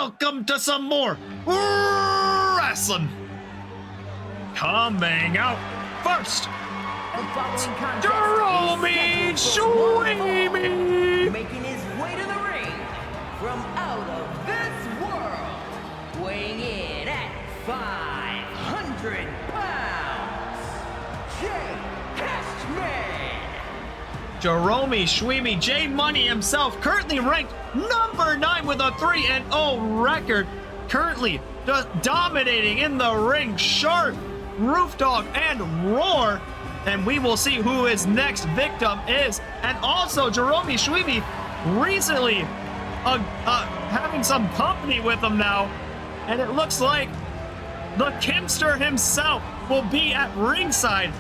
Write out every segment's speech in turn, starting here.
welcome to some more wrestling. Coming out first, JeromeySchweemey, making his way to the ring from out of this world, weighing in at 500 pounds, JeromeySchweemey, J Money himself, currently ranked number 9 with a 3-0 record, currently dominating in the ring. Shark, Roof Dog, and Roar. And we will see who his next victim is. And also, JeromeySchweemey recently having some company with him now. And it looks like the Kimster himself will be at ringside,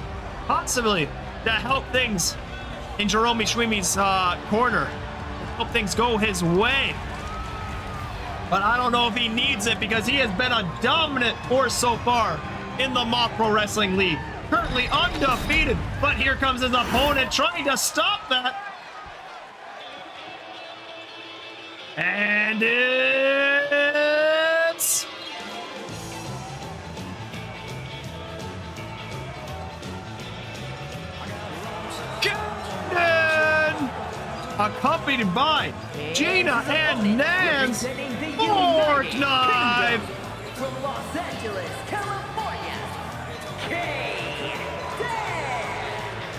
possibly to help things in JeromeySchweemey's corner. Help things go his way. But I don't know if he needs it, because he has been a dominant force so far in the Moth Pro Wrestling League. Currently undefeated, but here comes his opponent trying to stop that. And it's Kaden, accompanied by Gina and Nance. Fork knife from Los Angeles, California,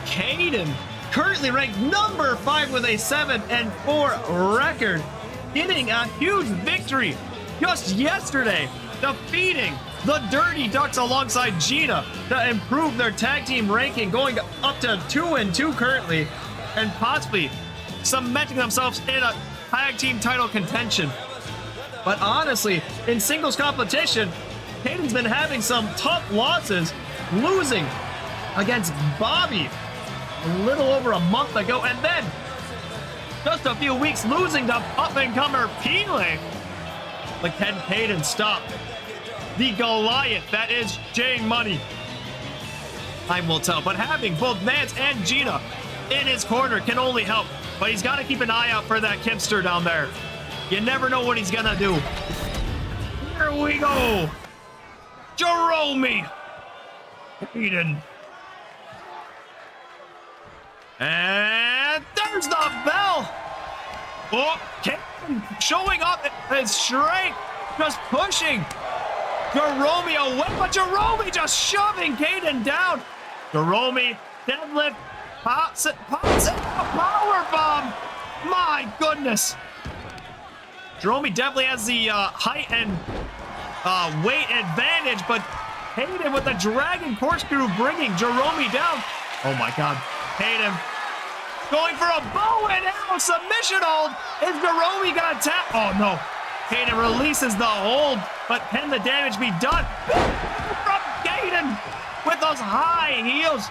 Kaden, currently ranked number 5 with a 7-4 record, getting a huge victory just yesterday, defeating the Dirty Ducks alongside Gina to improve their tag team ranking, going up to 2-2 currently, and possibly cementing themselves in a tag team title contention. But honestly, in singles competition, Kaden's been having some tough losses, losing against Bobby a little over a month ago, and then just a few weeks losing to up-and-comer Paulg8. But can Kaden stop the Goliath that is J Money? Time will tell, but having both Nance and Gina in his corner can only help. But he's got to keep an eye out for that Kimster down there. You never know what he's gonna do. Here we go. Jeromey. Kaden. And there's the bell. Oh, Kaden showing up his strength, just pushing Jeromey away, but Jeromey just shoving Kaden down. Jeromey deadlift, pops it, a power bomb. My goodness. Jeromey definitely has the height and weight advantage, but Kaden with the dragon corkscrew bringing Jeromey down. Oh my God. Kaden going for a bow and arrow submission hold. Is Jeromey gonna tap? Oh no. Kaden releases the hold, but can the damage be done? From Kaden with those high heels.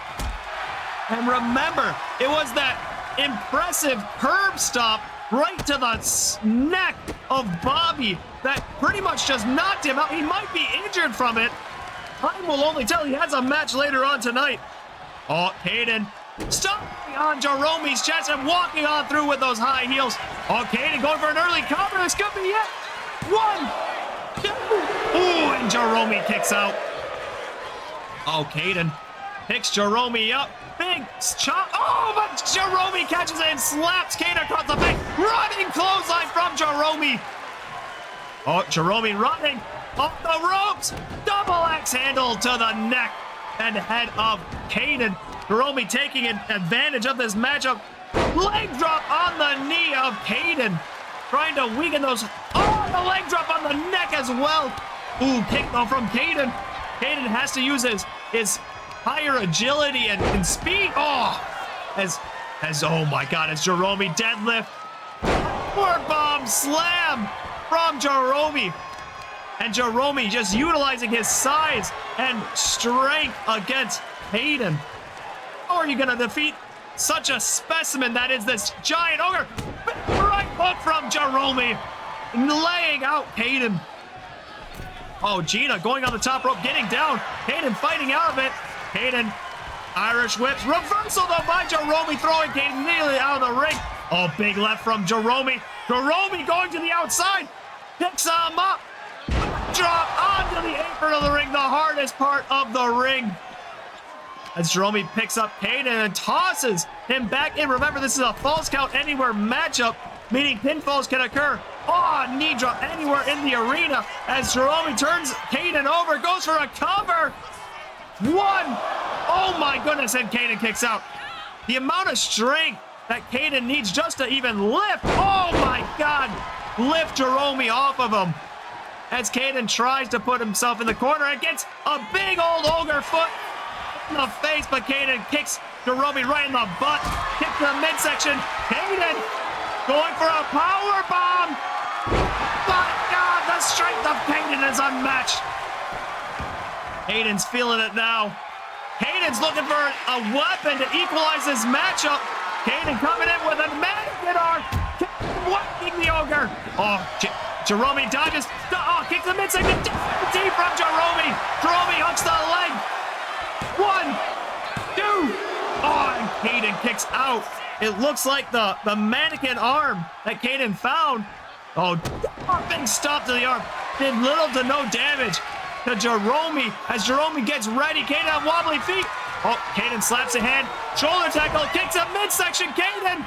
And remember, it was that impressive curb stop right to the neck of Bobby that pretty much just knocked him out. He might be injured from it. Time will only tell. He has a match later on tonight. Oh, Kaden stomping on Jeromey's chest and walking on through with those high heels. Oh, Kaden going for an early cover. This could be it. 1, 2. Ooh, and Jeromey kicks out. Oh, Kaden picks Jeromey up. Big chop. Oh, but Jeromey catches it and slaps Kaden across the face. Running clothesline from Jeromey. Oh, Jeromey running off the ropes. Double axe handle to the neck and head of Kaden. Jeromey taking advantage of this matchup. Leg drop on the knee of Kaden. Trying to weaken those. Oh, the leg drop on the neck as well. Ooh, kick though from Kaden. Kaden has to use his higher agility and speed. Oh, as oh my God, as Jeromey deadlift. Power bomb slam from Jeromey. And Jeromey just utilizing his size and strength against Kaden. How are you gonna defeat such a specimen that is this giant ogre? Right hook from Jeromey, laying out Kaden. Oh, Gina going on the top rope, getting down. Kaden fighting out of it. Kaden, Irish whips, reversal though by Jeromey, throwing Kaden nearly out of the ring. Oh, big left from Jeromey. Jeromey going to the outside. Picks him up. Drop onto the apron of the ring, the hardest part of the ring. As Jeromey picks up Kaden and tosses him back in. Remember, this is a falls count anywhere matchup, meaning pinfalls can occur. Oh, knee drop anywhere in the arena as Jeromey turns Kaden over, goes for a cover. One. Oh my goodness, and Kaden kicks out. The amount of strength that Kaden needs just to even lift. Oh my God. Lift Jeromey off of him. As Kaden tries to put himself in the corner and gets a big old ogre foot in the face, but Kaden kicks Jeromey right in the butt. Kick to the midsection. Kaden going for a power bomb. My God, the strength of Kaden is unmatched. Kaden's feeling it now. Kaden's looking for a weapon to equalize this matchup. Kaden coming in with a mannequin arm. Whacking the ogre. Oh, Jeromey dodges. Oh, kicks the midsection. Deep from Jeromey. Jeromey hooks the leg. 1, 2. Oh, and Kaden kicks out. It looks like the mannequin arm that Kaden found. Oh, big stop to the arm. Did little to no damage to Jeromey as Jeromey gets ready. Kaden on wobbly feet. Oh, Kaden slaps a hand. Shoulder tackle. Kicks a midsection. Kaden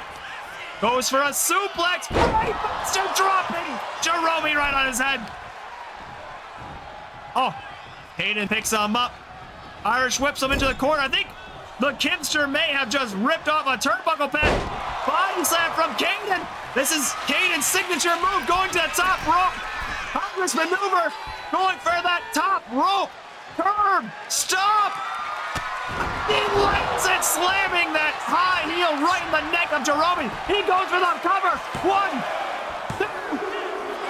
goes for a suplex. Buster dropping Jeromey right on his head. Oh, Kaden picks him up. Irish whips him into the corner. I think the Kimster may have just ripped off a turnbuckle pad. Body slam from Kaden. This is Kaden's signature move, going to the top rope. Congress maneuver, going for that top rope. Curb, stop. He lands it, slamming that high heel right in the neck of Jeromey. He goes for the cover. 1, 2.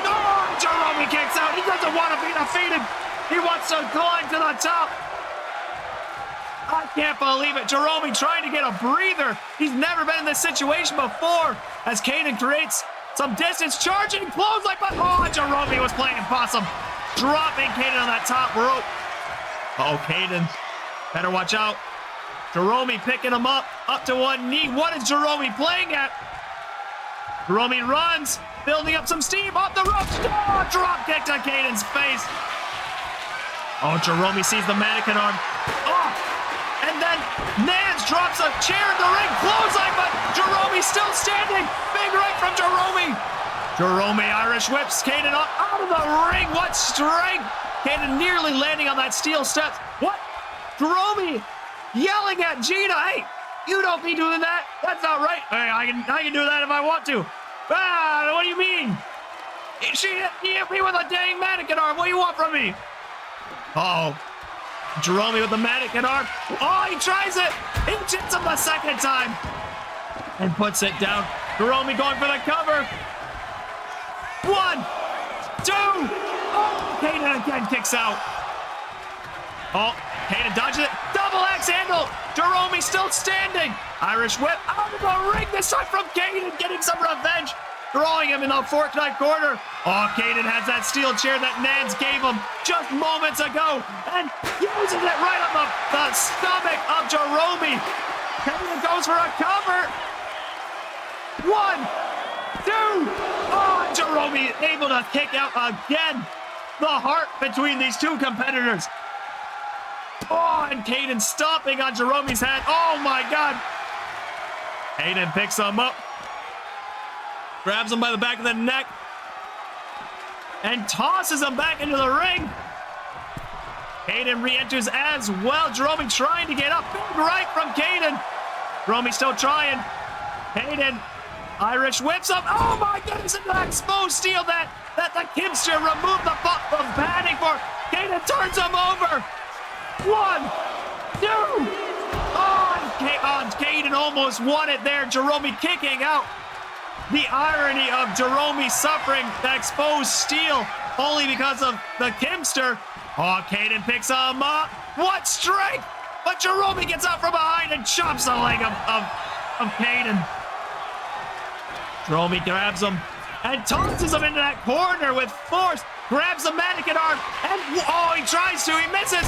Oh, Jeromey kicks out. He doesn't want to be defeated. He wants to climb to the top. I can't believe it. Jeromey trying to get a breather. He's never been in this situation before as Kaden creates some distance, charging, clothesline, but oh, Jeromey was playing possum. Dropping Kaden on that top rope. Oh, Kaden, better watch out. Jeromey picking him up to one knee. What is Jeromey playing at? Jeromey runs, building up some steam off the ropes. Oh, drop kick to Kaden's face. Oh, Jeromey sees the mannequin arm. Oh, and then Nance drops a chair in the ring. Clothesline, but Jeromey still standing. Big right from Jeromey. Jeromey Irish whips Kaden up out of the ring. What strength. Kaden nearly landing on that steel steps. What? Jeromey yelling at Gina. Hey, you don't be doing that. That's not right. Hey, I can do that if I want to. Ah, what do you mean? She hit me with a dang mannequin arm. What do you want from me? Oh, Jeromey with the mannequin arm. Oh, he tries it. He hits him the second time and puts it down. Jeromey going for the cover. 1, 2. Oh, Kaden again kicks out. Oh, Kaden dodges it. Double axe handle. Jeromey still standing. Irish whip out of the ring. This time from Kaden, getting some revenge. Throwing him in the fork knife corner. Oh, Kaden has that steel chair that Nance gave him just moments ago and uses it right on the stomach of Jeromey. Kaden goes for a cover. 1, 2. Oh, Jeromey able to kick out again. The heart between these two competitors. Oh, and Kaden stomping on Jeromey's head. Oh my God. Kaden picks him up. Grabs him by the back of the neck and tosses him back into the ring. Kaden re-enters as well. Jeromey trying to get up. Big right from Kaden. Jeromey still trying. Kaden, Irish whips up. Oh my goodness, into that exposed steel that the Kimster removed the padding for. Kaden turns him over. 1, 2. Oh, Kaden almost won it there. Jeromey kicking out. The irony of Jeromey suffering the exposed steel only because of the Kimster. Oh, Kaden picks him up. What strength! But Jeromey gets out from behind and chops the leg of Kaden. Jeromey grabs him and tosses him into that corner with force. Grabs the mannequin arm and oh, he tries to. He misses.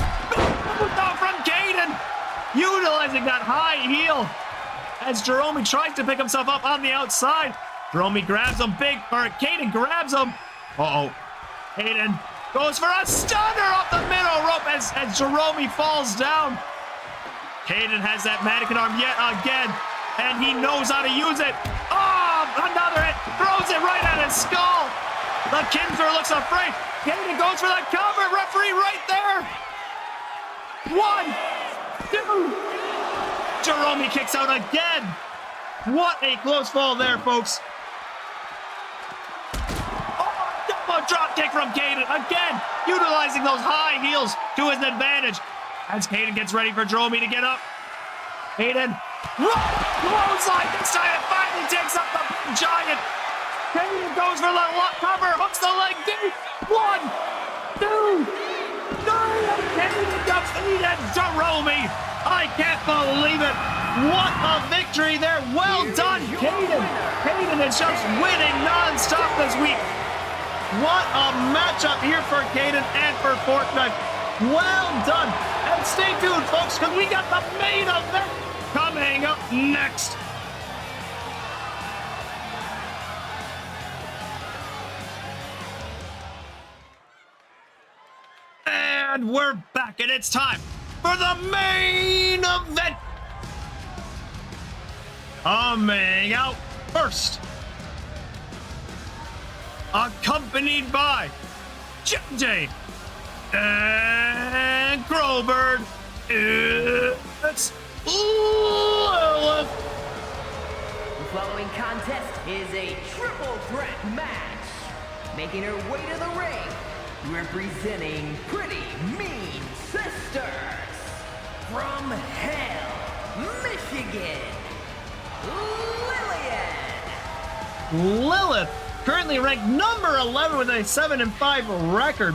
Out from Kaden. Utilizing that high heel as Jeromey tries to pick himself up on the outside. Jeromey grabs him Kaden grabs him Uh-oh. Kaden goes for a stunner off the middle rope as Jeromey falls down. Kaden has that mannequin arm yet again, and he knows how to use it. Oh, another hit. Throws it right at his skull. The Kimster looks afraid. Kaden goes for the cover. Referee right there. 1, 2. Jeromey kicks out again. What a close fall there, folks. A drop kick from Kaden, again, utilizing those high heels to his advantage. As Kaden gets ready for Jeromey to get up. Kaden, clothesline, this time it finally takes up the giant. Kaden goes for the cover, hooks the leg deep. 1, 2, 3, Kaden defeated Jeromey. I can't believe it. What a victory there. Well done, Kaden. Kaden is just winning non-stop this week. What a matchup here for Kaden and for Fortnite. Well done. And stay tuned, folks, because we got the main event coming up next. And we're back, and it's time for the main event. Coming out first, accompanied by JJ and Crowbird, it's Lilith. The following contest is a triple threat match. Making her way to the ring, representing Pretty Mean Sisters. From Hell, Michigan, Lilith, currently ranked number 11 with a 7-5 record,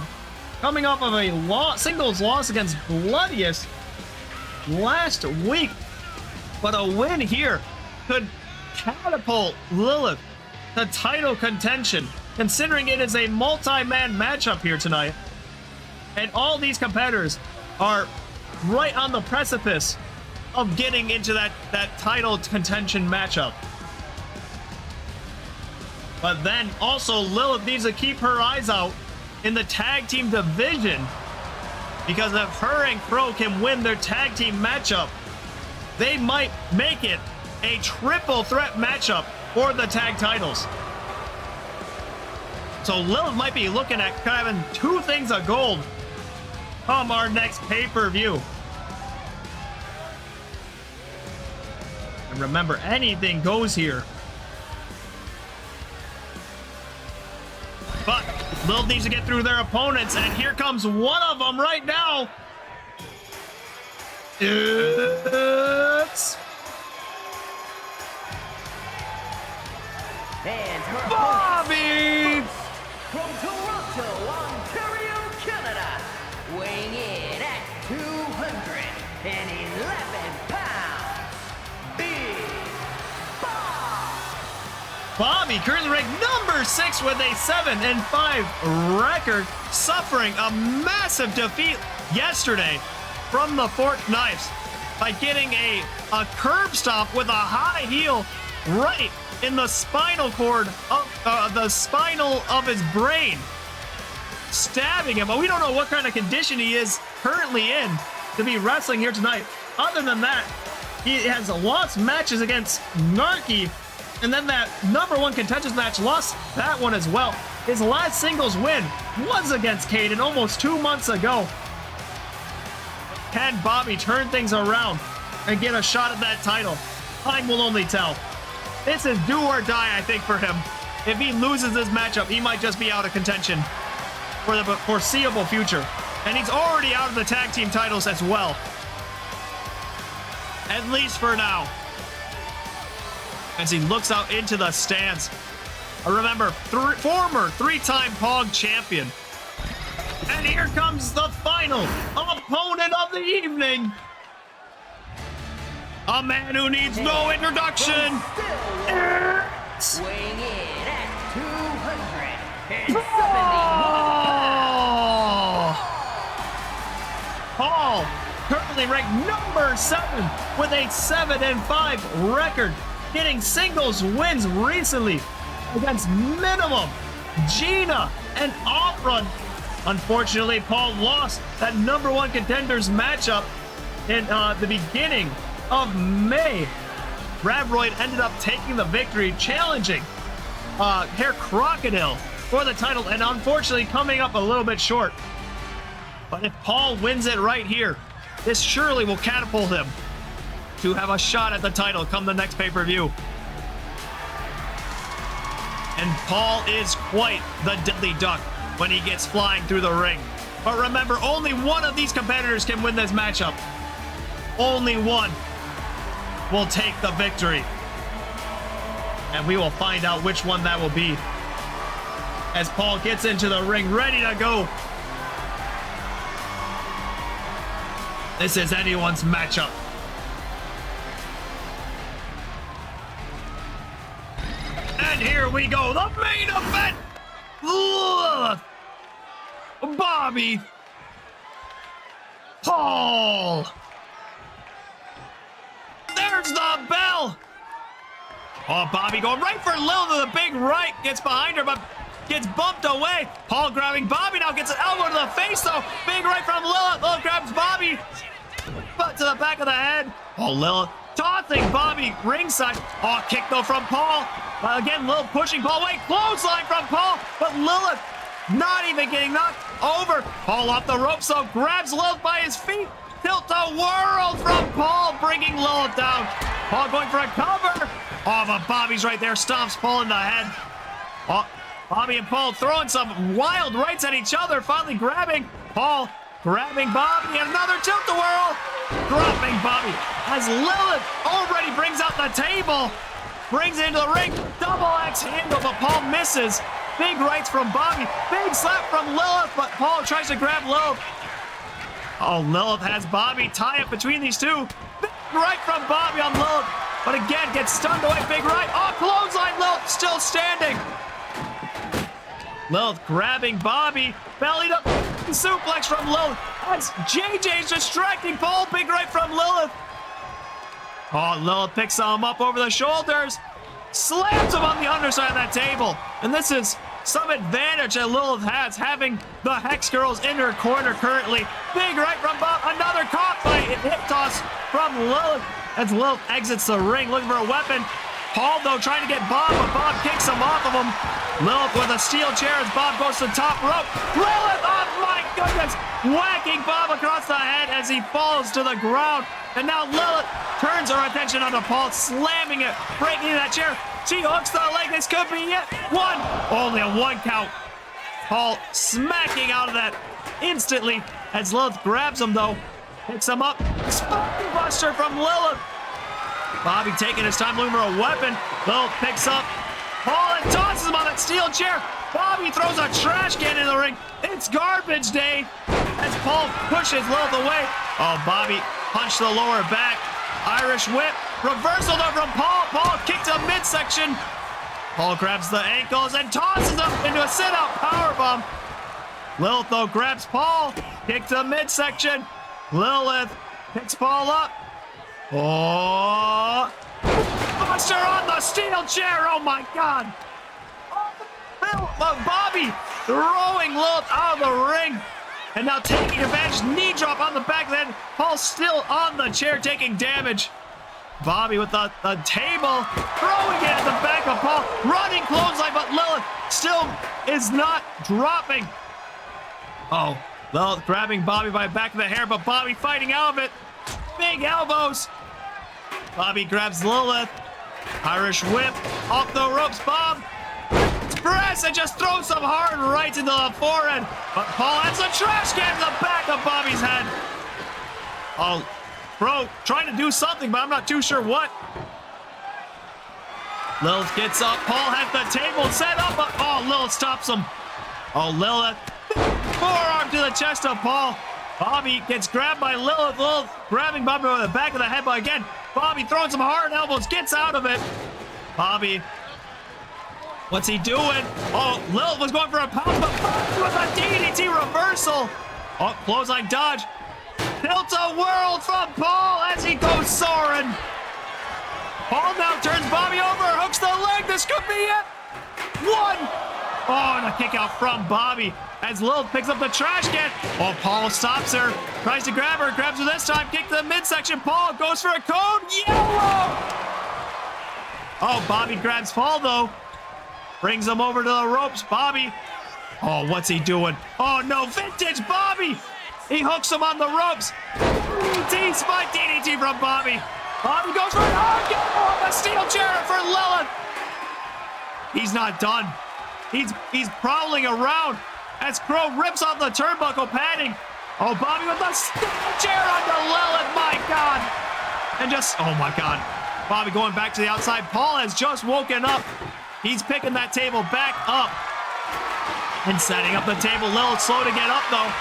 coming off of a singles loss against Bloodiest last week. But a win here could catapult Lilith to title contention, considering it is a multi-man matchup here tonight. And all these competitors are right on the precipice of getting into that title contention matchup. But then also Lilith needs to keep her eyes out in the tag team division, because if her and Crow can win their tag team matchup, they might make it a triple threat matchup for the tag titles. So Lilith might be looking at having 2 things of gold come our next pay-per-view. And remember, anything goes here. But Lilith needs to get through their opponents, and here comes one of them right now. It's and her Bobby! From Toronto, Ontario, Canada, weighing in at 211 pounds, Big Bob! Bobby, currently ranked number 6 with a 7-5 record, suffering a massive defeat yesterday from the Forked Knives by getting a curb stomp with a high heel right in the spinal cord of the spinal of his brain, stabbing him. But we don't know what kind of condition he is currently in to be wrestling here tonight. Other than that, he has lost matches against Narky, and then that number 1 contentious match, lost that one as well. His last singles win was against Kaden almost 2 months ago. Can Bobby turn things around and get a shot at that title? Time will only tell. This is do or die, I think, for him. If he loses this matchup, he might just be out of contention for the foreseeable future. And he's already out of the tag team titles as well. At least for now. As he looks out into the stands. Remember, former 3-time Paulg8 champion. And here comes the final opponent of the evening. A man who needs no introduction. Weighing in at 271 Paul, currently ranked number 7 with a 7-5 record, getting singles wins recently against minimum Gina, and Opera. Unfortunately, Paul lost that #1 contenders matchup in the beginning of May. Ravroid ended up taking the victory, challenging Hair Crocodile for the title, and unfortunately coming up a little bit short. But if Paul wins it right here, this surely will catapult him to have a shot at the title come the next pay-per-view. And Paul is quite the deadly duck when he gets flying through the ring. But remember, only one of these competitors can win this matchup. Only one will take the victory. And we will find out which one that will be as Paul gets into the ring, ready to go. This is anyone's matchup. And here we go, the main event. Lilith, Bobby, Paul. There's the bell. Oh, Bobby going right for Lilith with a big right. Gets behind her, but gets bumped away. Paul grabbing Bobby now, gets an elbow to the face though. Big right from Lilith. Lilith grabs Bobby, but to the back of the head. Oh, Lilith tossing Bobby ringside. Oh, kick though from Paul. Again, Lilith pushing Paul away. Clothesline from Paul, but Lilith not even getting knocked over. Paul off the ropes, so grabs Lilith by his feet. Tilt-a-whirl from Paul, bringing Lilith down. Paul going for a cover. Oh, but Bobby's right there, stomps Paul in the head. Oh, Bobby and Paul throwing some wild rights at each other, finally grabbing Paul, grabbing Bobby, and another tilt-a-whirl, dropping Bobby as Lilith already brings out the table, brings it into the ring, double axe handle, but Paul misses. Big rights from Bobby, big slap from Lilith, but Paul tries to grab Lilith. Oh, Lilith has Bobby tie up between these two. Big right from Bobby on Lilith, but again gets stunned away. Big right. Oh, clothesline. Lilith still standing. Lilith grabbing Bobby. Bellied up. Suplex from Lilith as JJ's distracting Paul. Big right from Lilith. Oh, Lilith picks him up over the shoulders. Slams him on the underside of that table. And this is some advantage that Lilith has, having the Hex Girls in her corner currently. Big right from Bob. Another caught by hip toss from Lilith as Lilith exits the ring looking for a weapon. Paul, though, trying to get Bob, but Bob kicks him off of him. Lilith with a steel chair as Bob goes to the top rope. Lilith, oh my goodness, whacking Bob across the head as he falls to the ground. And now Lilith turns her attention onto Paul, slamming it, breaking that chair. She hooks the leg. This could be it. One. Only a 1 count. Paul smacking out of that instantly as Lilith grabs him, though. Picks him up. Spine buster from Lilith. Bobby taking his time looking for a weapon. Lilith picks up Paul and tosses him on that steel chair. Bobby throws a trash can in the ring. It's garbage day as Paul pushes Lilith away. Oh, Bobby punched the lower back. Irish whip. Reversal though from Paul. Paul kicked to midsection. Paul grabs the ankles and tosses him into a sit-out powerbomb. Lilith though grabs Paul. Kick to midsection. Lilith picks Paul up. Oh. Buster on the steel chair. Oh my God. Bobby throwing Lilith out of the ring. And now taking advantage. Knee drop on the back of the head. Paul still on the chair taking damage. Bobby with the table, throwing it at the back of Paul, running clothesline, but Lilith still is not dropping. Oh, Lilith grabbing Bobby by the back of the hair, but Bobby fighting out of it. Big elbows. Bobby grabs Lilith. Irish whip off the ropes. Bob press and just throws some hard rights into the forehead. But Paul has a trash can to the back of Bobby's head. Oh, bro, trying to do something, but I'm not too sure what. Lilith gets up. Paul has the table set up, but oh, Lilith stops him. Oh, Lilith. Forearm to the chest of Paul. Bobby gets grabbed by Lilith. Lilith grabbing Bobby by the back of the head, but again, Bobby throwing some hard elbows, gets out of it. Bobby, what's he doing? Oh, Lilith was going for a pound, but Bobby with a DDT reversal. Oh, clothesline dodge. Tilt-a-whirl from Paul as he goes soaring. Paul now turns Bobby over, hooks the leg. This could be it. 1, Oh, and a kick out from Bobby as Lilith picks up the trash can. Oh, Paul stops her. Tries to grab her. Grabs her this time. Kick to the midsection. Paul goes for a code. Yellow! Oh, Bobby grabs Paul, though. Brings him over to the ropes. Bobby. Oh, what's he doing? Oh, no. Vintage Bobby. He hooks him on the ropes. DDT, spike DDT from Bobby. Bobby goes for it. Oh, a steel chair for Lilith. He's not done. He's prowling around as Crow rips off the turnbuckle padding. Oh, Bobby with the steel chair onto Lilith. My God. And just, oh my God. Bobby going back to the outside. Paul has just woken up. He's picking that table back up and setting up the table. Lilith slow to get up, though.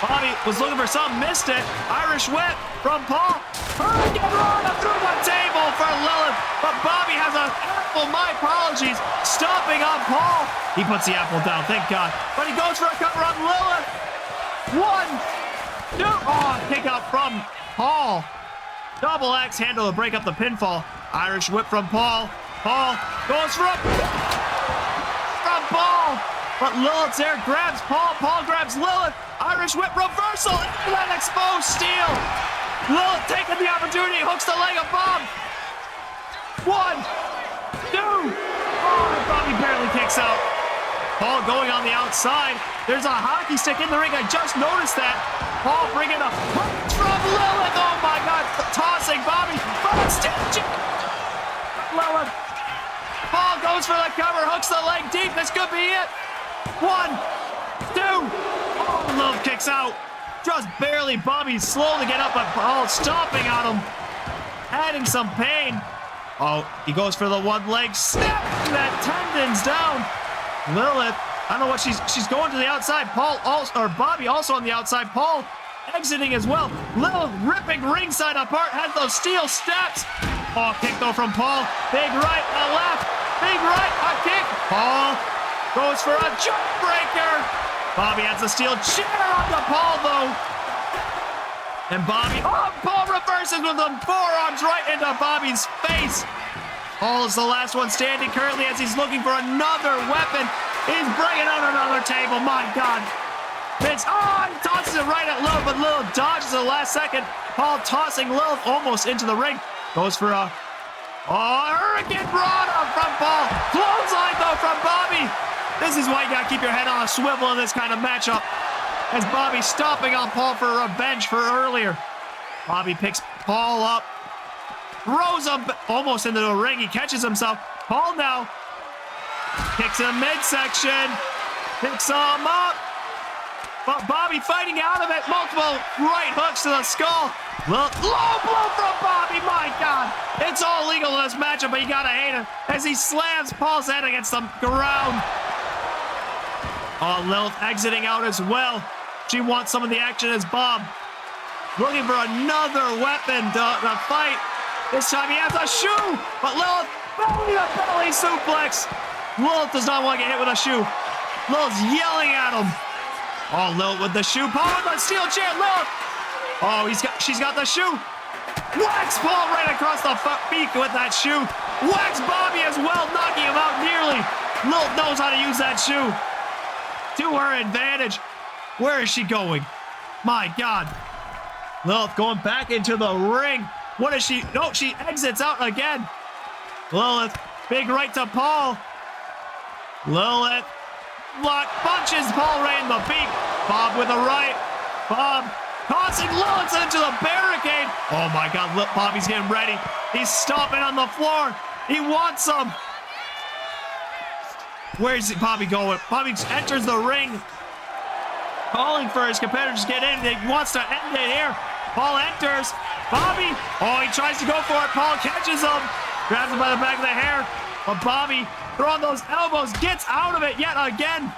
Bobby was looking for something, missed it. Irish whip from Paul. Hurricane Rana through the table for Lilith, but Bobby has an apple, my apologies, stomping on Paul. He puts the apple down, thank God. But he goes for a cover on Lilith. 1, 2, oh, kick out from Paul. Double axe handle to break up the pinfall. Irish whip from Paul. Paul goes for a from Paul. But Lilith's there, grabs Paul. Paul grabs Lilith. Irish whip reversal into that exposed steel. Lilith taking the opportunity, hooks the leg of Bob. 1, 2. Oh, Bobby barely kicks out. Paul going on the outside. There's a hockey stick in the ring. I just noticed that. Paul bringing a punch from Lilith. Oh my God, tossing Bobby. But still, Lilith. Paul goes for the cover, hooks the leg deep. This could be it. 1, 2. Oh, Lilith kicks out. Just barely. Bobby slow to get up, but Paul stomping on him, adding some pain. Oh, he goes for the one leg snap. That tendon's down. Lilith, I don't know what she's going to the outside. Paul also, or Bobby also on the outside. Paul exiting as well. Lilith ripping ringside apart. Has those steel steps. Oh, kick though from Paul. Big right, a left. Big right, a kick. Paul goes for a jump breaker. Bobby has a steel chair onto Paul, though. And Bobby, oh, Paul reverses with them forearms right into Bobby's face. Paul is the last one standing currently as he's looking for another weapon. He's bringing out another table, my God. Vince, oh, he tosses it right at Lilith, but Lilith dodges at the last second. Paul tossing Lilith almost into the ring. Goes for a, Hurricane Rana from Paul. Clothesline, though, from Bobby. This is why you gotta keep your head on a swivel in this kind of matchup. As Bobby stomping on Paul for revenge for earlier. Bobby picks Paul up, throws him almost into the ring. He catches himself. Paul now kicks in midsection, picks him up. But Bobby fighting out of it. Multiple right hooks to the skull. Low blow from Bobby. My God. It's all legal in this matchup, but you gotta hate it as he slams Paul's head against the ground. Oh, Lilith exiting out as well. She wants some of the action as Bob looking for another weapon to fight. This time he has a shoe, but Lilith belly suplex. Lilith does not want to get hit with a shoe. Lilith's yelling at him. Oh, Lilith with the shoe. Paul with the steel chair. Lilith. Oh, she's got the shoe. Whacks Paul right across the feet with that shoe. Whacks Bobby as well, knocking him out nearly. Lilith knows how to use that shoe to her advantage. Where is she going? My God. Lilith going back into the ring. What is she? No, she exits out again. Lilith, big right to Paul. Lilith punches Paul right in the beak. Bob with a right. Bob tossing Lilith into the barricade. Oh my God, Bobby's getting ready. He's stomping on the floor. He wants some. Where's Bobby going? Bobby enters the ring, calling for his competitors to get in. He wants to end it here. Paul enters. Bobby, oh, he tries to go for it. Paul catches him, grabs him by the back of the hair. But Bobby, throwing those elbows, gets out of it yet again.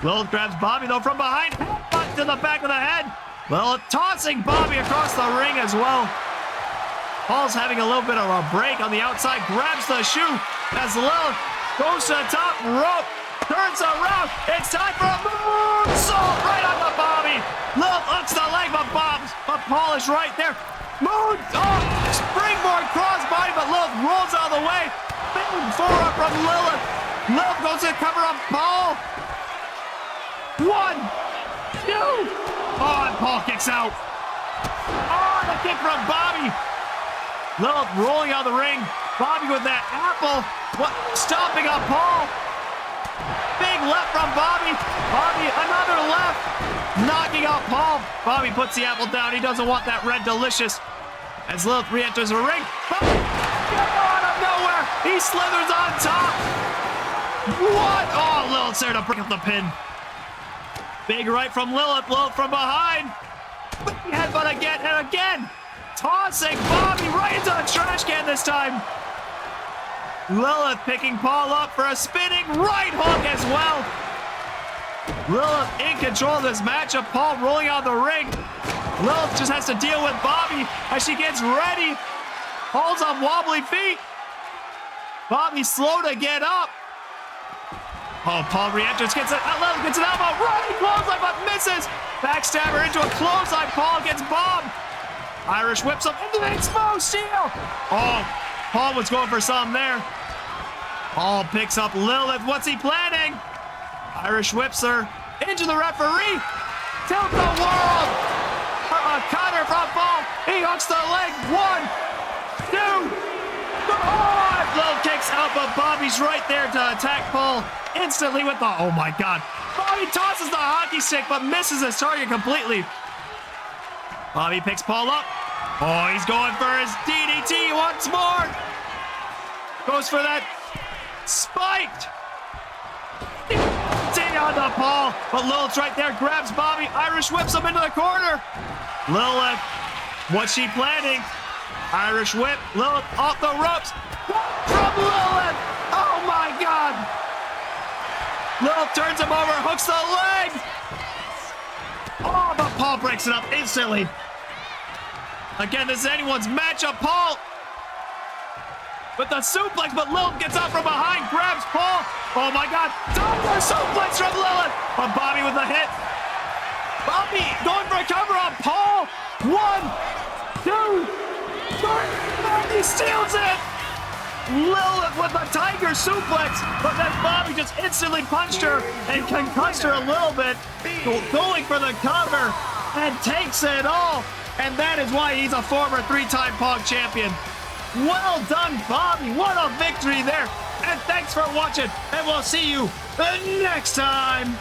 Lilith grabs Bobby, though, from behind. Headbutt to the back of the head. Lilith tossing Bobby across the ring as well. Paul's having a little bit of a break on the outside. Grabs the shoe as Lilith goes to the top rope. Turns around. It's time for a moonsault right on the Bobby. Lilith hooks the leg, but Paul is right there. Springboard crossbody, but Lilith rolls out of the way. Big forearm from Lilith. Lilith goes to cover up Paul. 1, 2. Oh, and Paul kicks out. Oh, the kick from Bobby. Lilith rolling out of the ring. Bobby with that apple. What? Stomping up Paul. Big left from Bobby. Bobby, another left. Knocking out Paul. Bobby puts the apple down. He doesn't want that red delicious. As Lilith re-enters the ring. Bobby, out of nowhere. He slithers on top. What? Oh, Lilith's there to break up the pin. Big right from Lilith. Lilith from behind. Headbutt again and again. Tossing Bobby right into the trash can this time. Lilith picking Paul up for a spinning right hook as well. Lilith in control of this matchup. Paul rolling out of the ring. Lilith just has to deal with Bobby as she gets ready. Paul's on wobbly feet. Bobby slow to get up. Oh, Paul re-enters, gets an elbow, running clothesline, but misses. Backstabber into a clothesline. Paul gets bombed. Irish whips up into the exposed shield. Oh, Paul was going for something there. Paul picks up Lilith. What's he planning? Irish whips her into the referee. Tilt the world. A cutter from Paul. He hooks the leg. 1, 2. Oh, Lilith kicks out, but Bobby's right there to attack Paul instantly with the, oh my God. Bobby tosses the hockey stick, but misses his target completely. Bobby picks Paul up. Oh, he's going for his DDT once more. Goes for that spiked. On to Paul, but Lilith's right there, grabs Bobby. Irish whips him into the corner. Lilith, what's she planning? Irish whip, Lilith off the ropes. From Lilith. Oh my God. Lilith turns him over, hooks the leg. Oh, but Paul breaks it up instantly. Again, this is anyone's matchup. Paul with the suplex, but Lilith gets out from behind, grabs Paul. Oh my God, double suplex from Lilith. But Bobby with a hit. Bobby going for a cover on Paul. 1, 2, 3. Bobby steals it. Lilith with a tiger suplex, but then Bobby just instantly punched her and concussed her a little bit, going for the cover and takes it all. And that is why he's a former 3-time Paulg champion. Well done, Bobby. What a victory there. And thanks for watching, and we'll see you next time.